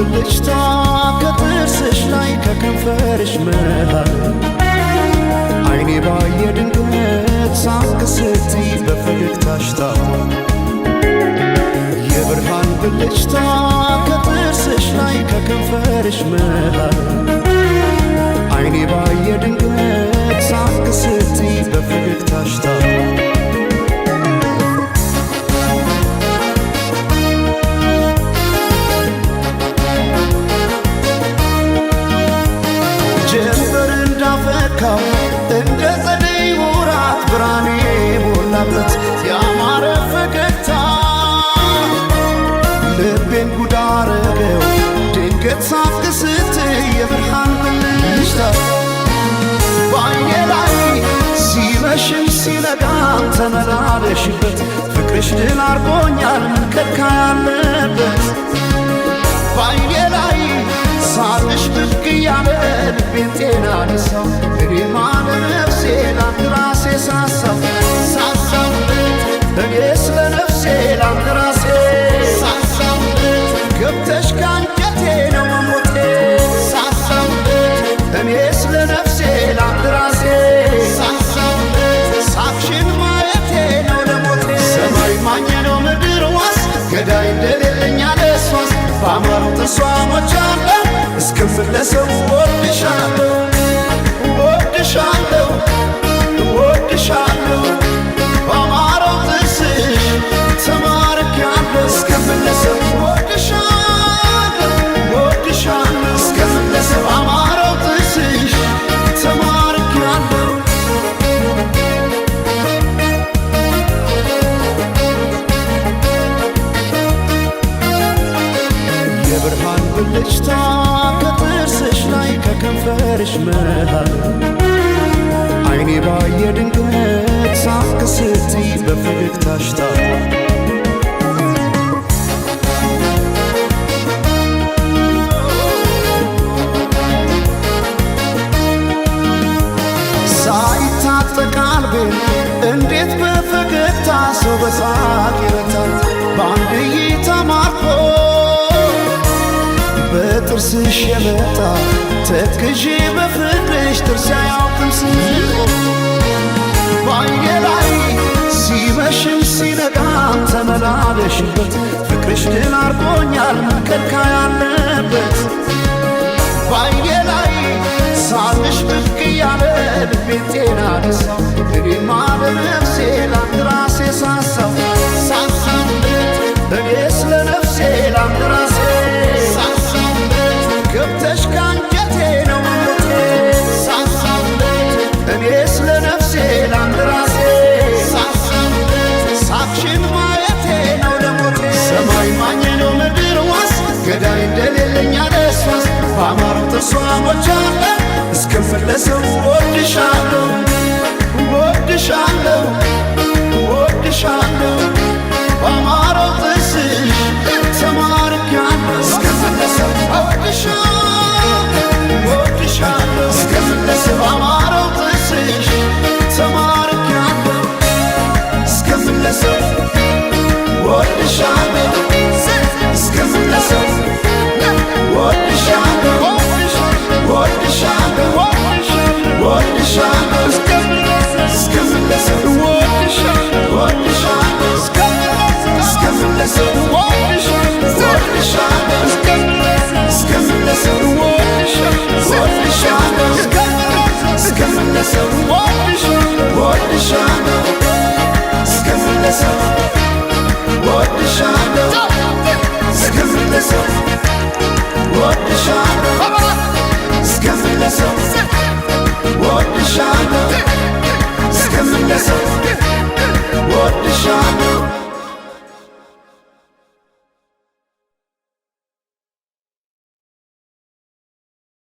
ብልጭታ ከጥርስሽ ላይ ከከንፈርሽ መሃል አይኔ ባየ ድንገት ሳቅ ስትይ በፈገግታሽ ታሟል። የብርሃን ብልጭታ ከጥርስሽ ላይ ከከንፈርሽ መሃል አይኔ ባየ ድንገት ሳቅ ስትይ በፈገግታሽ ታሟል። ጀንበር እንዳፈካው እንደ ጸደይ ወራት ብርሃኔ ሞላበት ያማረ ፈገግታ ልቤን ጉድ አረገው ድንገት ሳቅ ስትይ የብርሃን ብልጭታ በዓይኔ ላይ ሲመሽም ሲነጋም ተመላለሽበት ፍቅርሽ ድል አርጎኛል ከልካ ያለበት በዓይኔ ላይ ሳቅሽ ብቅ እያለ ልቤን ጤና ነሳው እኔማ ለነፍሴ ላንድ ራሴ ሳሳው እኔ ስለ ነፍሴ ላንድ ራሴ ሳሳው ገብተሽ ካንጀቴ ነው መሞቴ ሳሳው እኔ ስለ ነፍሴ ላንድ ራሴ ሳሳው ሳቅሽን ማየቴ ነው ለሞቴ ሰማይ ማኘ ነው ምድር ዋስ ገዳይ እንደሌለኝ አለሷስ በአማሩ ተስዋሞች አለ እስክመለሰው ወድሻለሁ ወድሻለሁ ወድሻለሁ በአማረው ጥርስሽ ተማርኬያለሁ እስክመለሰው ወድሻለሁ ወድሻለሁ እስክመለሰው በአማረው ጥርስሽ ተማርኬያለሁ። የብርሃን ብልጭታ ከጥርስሽ ላይ ከከንፈርሽ መሃል አይኔ ባየ ድንገት ሳቅ ስትይ በፈገግታሽ ታሟል። ሳይታጠቅ ልቤን እንዴት በፈገግታ ሰው በሳቅ ይረታል በአንድ እይታ ማርኮ በጥርስሽ የመጣ ተክዤ በፍቅርሽ ጥርስ አያውቅም ስንቆ በዓይኔ ላይ ሲመሽም ሲነጋም ተመላለሽበት ፍቅርሽ ድል አርጎኛል ከልካ ያለበት በዓይኔ ላይ ሳቅሽ ብቅ እያለ ልቤን ጤና ነሳው እኔማ ለነፍሴ ላንድ ራሴ ሳሳው እኔ ስለ ነፍሴ ላንድ ራሴ ገብተሽ ካንጀቴ ነው መሞቴ እኔ ስለ ነፍሴ ላንድ ራሴ ሳቅሽን ማየቴ ነው ለሞቴ ሰማይ ማኘ ነው ምድር ዋስ ገዳይ እንደሌለኝ አለሷስ በአማሩ ተስዋሞች አለ እስክመለሰው ወድሻለሁ ወድሻለሁ ወድሻለሁ በአማረው ጥርስሽ ተማርኬያለሁ እስክመለሰው ወድሻለሁ ወድሻለሁ እስክመለሰው በአማረው ጥርስሽ ተማርኬያለሁ እስክመለሰው ወድሻለሁ እስክመለሰው ወድሻለሁ ወድሻለሁ ወድሻለሁ እስክመለሰው ወድሻለሁ እስክመለሰው ወድሻለሁ እስክመለሰው ወድሻለሁ እስክመለሰው